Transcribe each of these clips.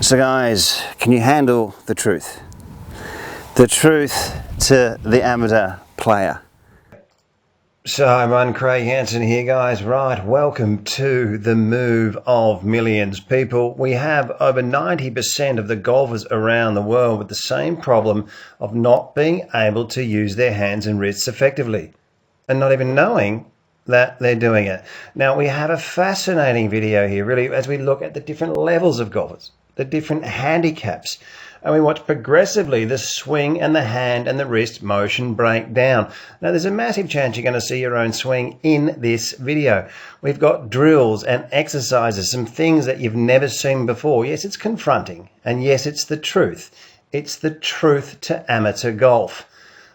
So guys, can you handle the truth? The truth to the amateur player. So I'm Craig Hanson here, guys. Right, welcome to the move of millions. People, we have over 90% of the golfers around the world with the same problem of not being able to use their hands and wrists effectively and not even knowing that they're doing it. Now, we have a fascinating video here, really, as we look at the different levels of golfers, the different handicaps, and we watch progressively the swing and the hand and the wrist motion break down. Now, there's a massive chance you're going to see your own swing in this video. We've got drills and exercises, some things that you've never seen before. Yes, it's confronting, and yes, it's the truth. It's the truth to amateur golf.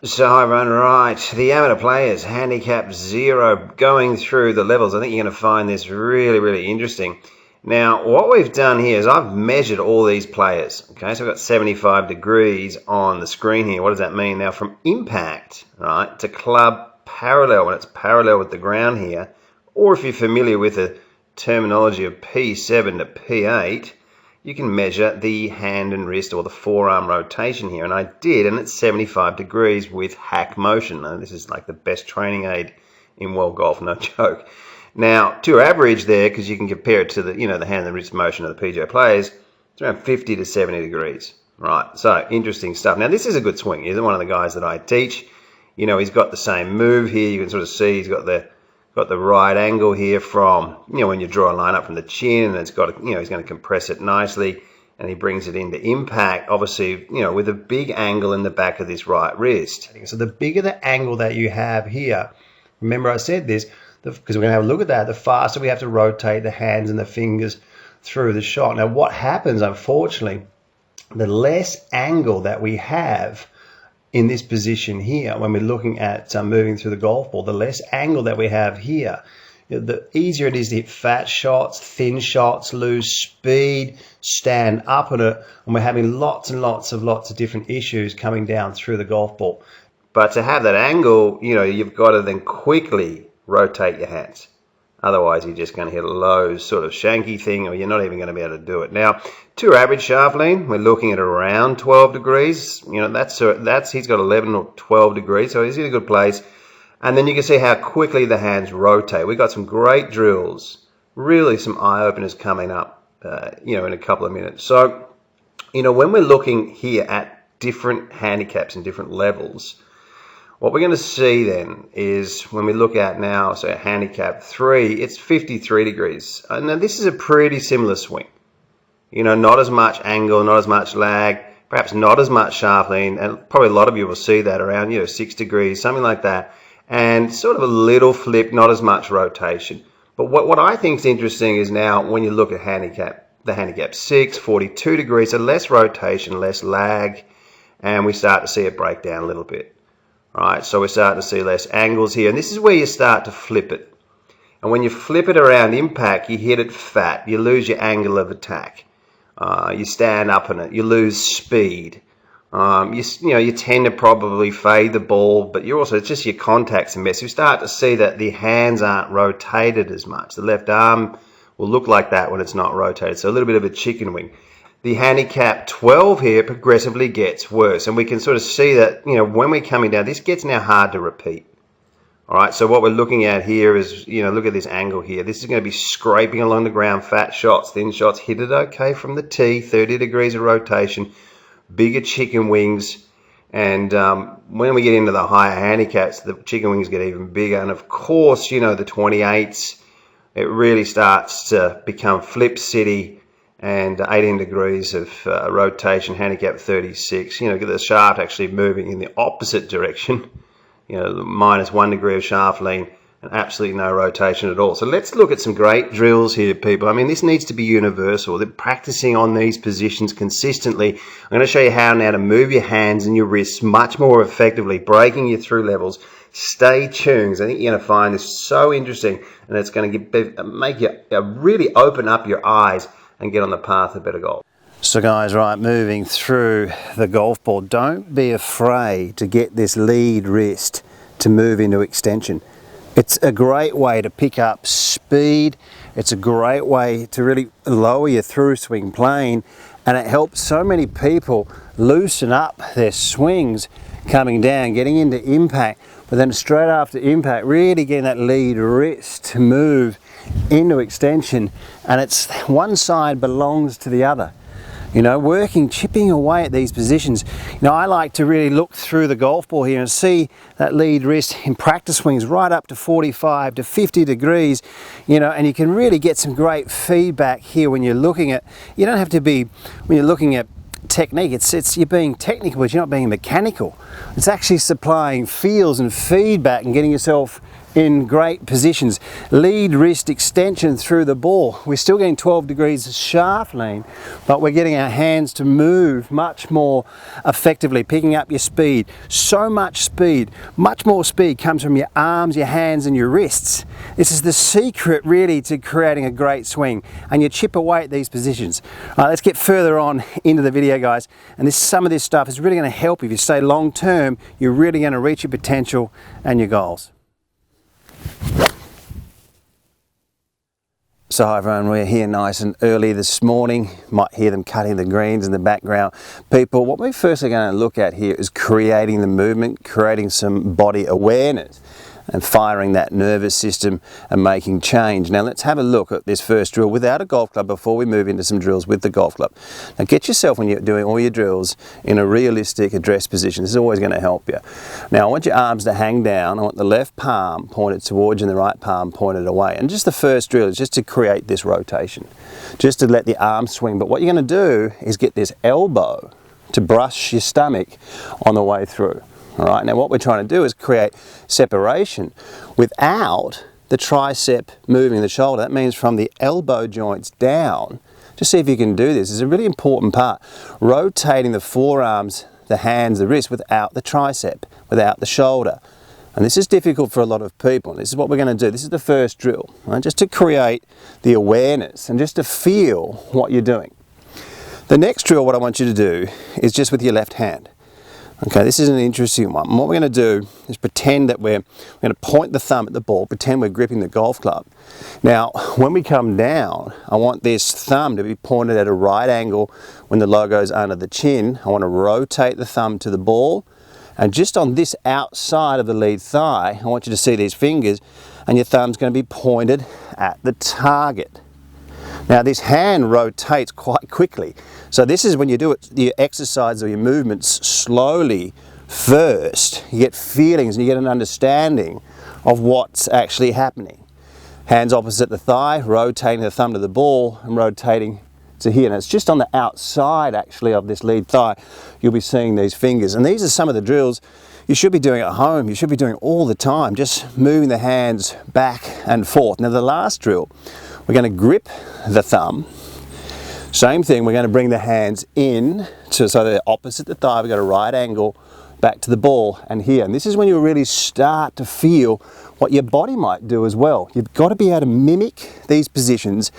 So I run right, the amateur players, handicap 0, going through the levels. I think you're going to find this really interesting. Now, what we've done here is I've measured all these players. Okay, so I've got 75 degrees on the screen here. What does that mean? Now, from impact, right, to club parallel, when it's parallel with the ground here, or if you're familiar with the terminology of P7 to P8, you can measure the hand and wrist or the forearm rotation here. And I did, and it's 75 degrees with HACKMOTION. Now, this is like the best training aid in world golf, no joke. Now, to average there, because you can compare it to the, the hand and wrist motion of the PGA players, it's around 50 to 70 degrees. Right, so interesting stuff. Now, this is a good swing. He's one of the guys that I teach. He's got the same move here. You can sort of see he's got the right angle here from, when you draw a line up from the chin, and it's got, he's going to compress it nicely, and he brings it into impact, obviously, with a big angle in the back of this right wrist. So the bigger the angle that you have here, remember I said this, because we're going to have a look at that, the faster we have to rotate the hands and the fingers through the shot. Now, what happens, unfortunately, the less angle that we have in this position here, when we're looking at moving through the golf ball, the less angle that we have here, the easier it is to hit fat shots, thin shots, lose speed, stand up on it, and we're having lots of different issues coming down through the golf ball. But to have that angle, you've got to then quickly rotate your hands. Otherwise, you're just going to hit a low sort of shanky thing, or you're not even going to be able to do it. Now, to average shaft lean, we're looking at around 12 degrees. That's he's got 11 or 12 degrees, so he's in a good place. And then you can see how quickly the hands rotate. We've got some great drills, really some eye-openers coming up, in a couple of minutes. So, when we're looking here at different handicaps and different levels, what we're going to see then is when we look at now, so handicap 3, it's 53 degrees. Now this is a pretty similar swing. Not as much angle, not as much lag, perhaps not as much shaft lean, and probably a lot of you will see that around 6 degrees, something like that, and sort of a little flip, not as much rotation. But what I think is interesting is now when you look at the handicap 6, 42 degrees, so less rotation, less lag, and we start to see it break down a little bit. Right, so we're starting to see less angles here, and this is where you start to flip it. And when you flip it around impact, you hit it fat, you lose your angle of attack. You stand up in it, you lose speed. You tend to probably fade the ball, but it's just your contacts a mess. You start to see that the hands aren't rotated as much. The left arm will look like that when it's not rotated, so a little bit of a chicken wing. The handicap 12 here progressively gets worse, and we can sort of see that, when we're coming down, this gets now hard to repeat. All right, so what we're looking at here is, look at this angle here. This is going to be scraping along the ground, fat shots, thin shots, hit it okay from the tee, 30 degrees of rotation, bigger chicken wings, and when we get into the higher handicaps, the chicken wings get even bigger, and of course, the 28s, it really starts to become flip city, and 18 degrees of rotation, handicap 36. The shaft actually moving in the opposite direction. Minus 1 degree of shaft lean and absolutely no rotation at all. So let's look at some great drills here, people. I mean, this needs to be universal. They're practicing on these positions consistently. I'm going to show you how now to move your hands and your wrists much more effectively, breaking you through levels. Stay tuned. I think you're going to find this so interesting, and it's going to make you really open up your eyes and get on the path of better golf. So guys, right, moving through the golf ball, don't be afraid to get this lead wrist to move into extension. It's a great way to pick up speed. It's a great way to really lower your through swing plane And it helps so many people loosen up their swings coming down, getting into impact, but then straight after impact, really getting that lead wrist to move into extension, and it's one side belongs to the other. You know, working, chipping away at these positions. You know, I like to really look through the golf ball here and see that lead wrist in practice swings right up to 45 to 50 degrees, you know, and you can really get some great feedback here when you're looking at, you don't have to be, when you're looking at technique, it's you're being technical, but you're not being mechanical. It's actually supplying feels and feedback and getting yourself in great positions. Lead wrist extension through the ball. We're still getting 12 degrees shaft lean, but we're getting our hands to move much more effectively, picking up your speed. So much speed, much more speed comes from your arms, your hands and your wrists. This is the secret really to creating a great swing, and you chip away at these positions. All right, let's get further on into the video, guys, and some of this stuff is really going to help you. If you stay long term, you're really going to reach your potential and your goals. So hi everyone, we're here nice and early this morning. You might hear them cutting the greens in the background. People, what we're firstly going to look at here is creating the movement, creating some body awareness and firing that nervous system and making change. Now let's have a look at this first drill without a golf club before we move into some drills with the golf club. Now get yourself, when you're doing all your drills, in a realistic address position. This is always going to help you. Now I want your arms to hang down. I want the left palm pointed towards you and the right palm pointed away. And just the first drill is just to create this rotation, just to let the arm swing. But what you're going to do is get this elbow to brush your stomach on the way through. All right, now what we're trying to do is create separation without the tricep moving the shoulder. That means from the elbow joints down. Just see if you can do this. It's a really important part. Rotating the forearms, the hands, the wrist without the tricep, without the shoulder. And this is difficult for a lot of people. This is what we're going to do. This is the first drill, right? Just to create the awareness and just to feel what you're doing. The next drill, what I want you to do is just with your left hand. Okay, this is an interesting one. And what we're going to do is pretend that we're going to point the thumb at the ball, pretend we're gripping the golf club. Now, when we come down, I want this thumb to be pointed at a right angle when the logo's under the chin. I want to rotate the thumb to the ball, and just on this outside of the lead thigh, I want you to see these fingers, and your thumb's going to be pointed at the target. Now this hand rotates quite quickly. So this is when you do it, your exercise or your movements slowly first. You get feelings and you get an understanding of what's actually happening. Hands opposite the thigh, rotating the thumb to the ball and rotating to here. And it's just on the outside actually of this lead thigh, you'll be seeing these fingers. And these are some of the drills you should be doing at home. You should be doing all the time, just moving the hands back and forth. Now the last drill, we're going to grip the thumb. Same thing, we're going to bring the hands in so they're opposite the thigh. We've got a right angle back to the ball and here. And this is when you really start to feel what your body might do as well. You've got to be able to mimic these positions,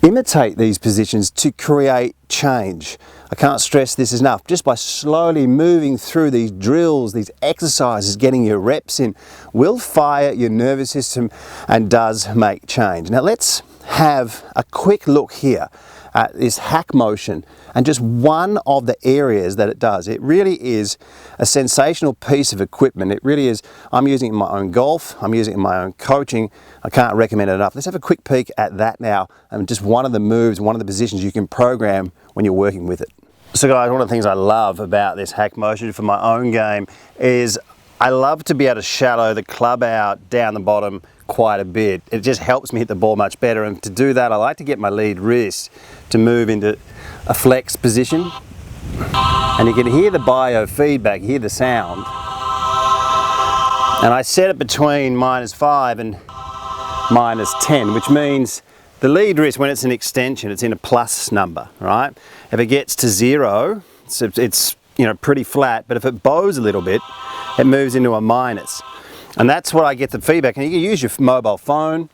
imitate these positions to create change. I can't stress this enough. Just by slowly moving through these drills, these exercises, getting your reps in, will fire your nervous system and does make change. Now let's have a quick look here at this hack motion and just one of the areas that it does. It really is a sensational piece of equipment. It really is. I'm using it in my own golf. I'm using it in my own coaching. I can't recommend it enough. Let's have a quick peek at that now, and just one of the moves, one of the positions you can program when you're working with it. So guys, one of the things I love about this hack motion for my own game is I love to be able to shallow the club out down the bottom quite a bit. It just helps me hit the ball much better, and to do that I like to get my lead wrist to move into a flex position, and you can hear the biofeedback, you hear the sound, and I set it between -5 and -10, which means the lead wrist, when it's an extension, it's in a plus number, right? If it gets to 0, it's you know, pretty flat, but if it bows a little bit, it moves into a minus. And that's what I get the feedback. And you can use your mobile phone,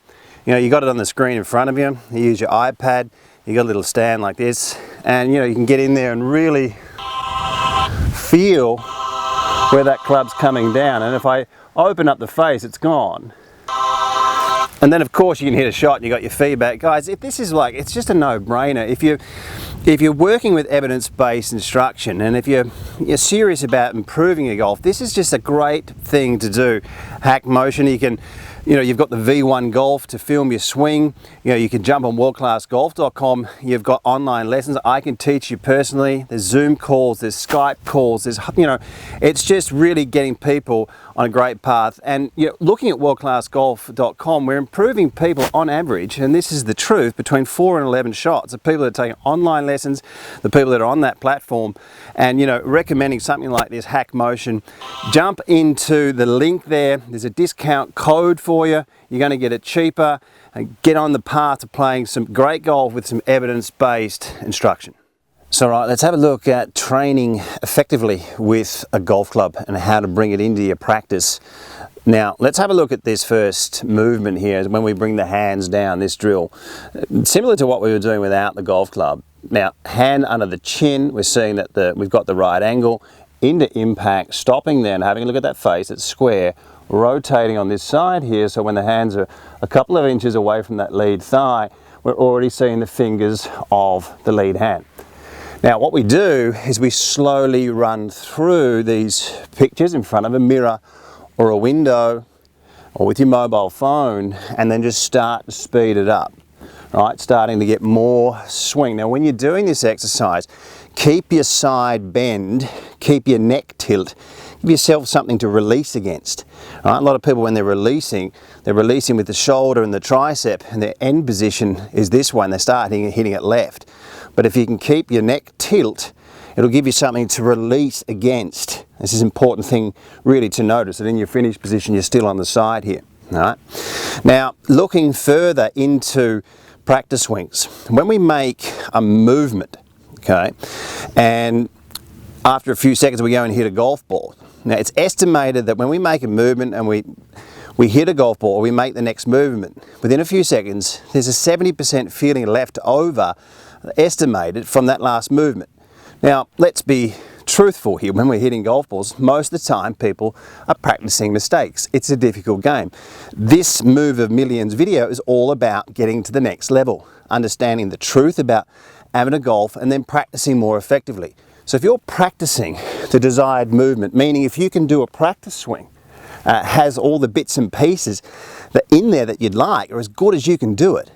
you know, you got it on the screen in front of you, you use your iPad, you got a little stand like this, and you know, you can get in there and really feel where that club's coming down. And if I open up the face, it's gone. And then of course you can hit a shot and you got your feedback. Guys, if this is like, it's just a no-brainer. If you're working with evidence-based instruction, and if you're serious about improving your golf, this is just a great thing to do. HACKMOTION, you can, you've got the V1 Golf to film your swing. You can jump on WorldClassGolf.com. You've got online lessons. I can teach you personally. There's Zoom calls, there's Skype calls, there's, it's just really getting people on a great path. And looking at WorldClassGolf.com, we're improving people on average, and this is the truth, between 4 and 11 shots. The people that are taking online lessons, the people that are on that platform, and recommending something like this HACKMOTION. Jump into the link there. There's a discount code for you. You're going to get it cheaper and get on the path to playing some great golf with some evidence-based instruction. So right, let's have a look at training effectively with a golf club and how to bring it into your practice. Now, let's have a look at this first movement here when we bring the hands down, this drill. Similar to what we were doing without the golf club. Now, hand under the chin, we're seeing that we've got the right angle, into impact, stopping there and having a look at that face, it's square, rotating on this side here, so when the hands are a couple of inches away from that lead thigh, we're already seeing the fingers of the lead hand. Now what we do is we slowly run through these pictures in front of a mirror or a window or with your mobile phone, and then just start to speed it up, right? Starting to get more swing. Now when you're doing this exercise, keep your side bend, keep your neck tilt, give yourself something to release against. Right? A lot of people when they're releasing with the shoulder and the tricep, and their end position is this one, they're starting hitting it left. But if you can keep your neck tilt, it'll give you something to release against. This is an important thing really to notice, that in your finished position you're still on the side here. All right? Now looking further into practice swings, when we make a movement, okay, and after a few seconds we go and hit a golf ball. Now it's estimated that when we make a movement and we hit a golf ball or we make the next movement, within a few seconds there's a 70% feeling left over, estimated, from that last movement. Now let's be truthful here. When we're hitting golf balls, most of the time people are practicing mistakes. It's a difficult game. This Move of Millions video is all about getting to the next level, understanding the truth about amateur golf and then practicing more effectively. So if you're practicing the desired movement, meaning if you can do a practice swing, has all the bits and pieces that in there that you'd like, or as good as you can do it,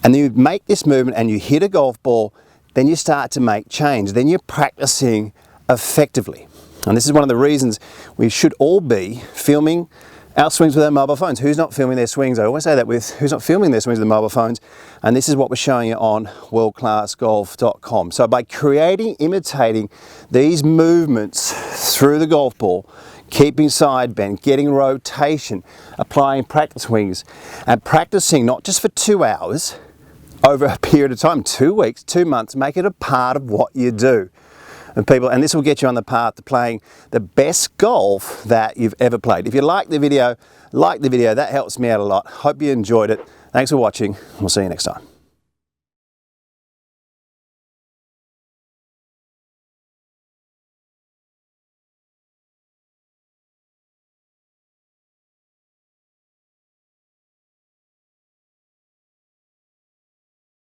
and then you make this movement and you hit a golf ball, then you start to make change. Then you're practicing effectively. And this is one of the reasons we should all be filming our swings with our mobile phones. Who's not filming their swings? I always say that with who's not filming their swings with mobile phones. And this is what we're showing you on WorldClassGolf.com. So by imitating these movements through the golf ball, keeping side bend, getting rotation, applying practice swings, and practicing not just for 2 hours, over a period of time, 2 weeks, 2 months, make it a part of what you do. And this will get you on the path to playing the best golf that you've ever played. If you like the video, that helps me out a lot. Hope you enjoyed it. Thanks for watching. We'll see you next time.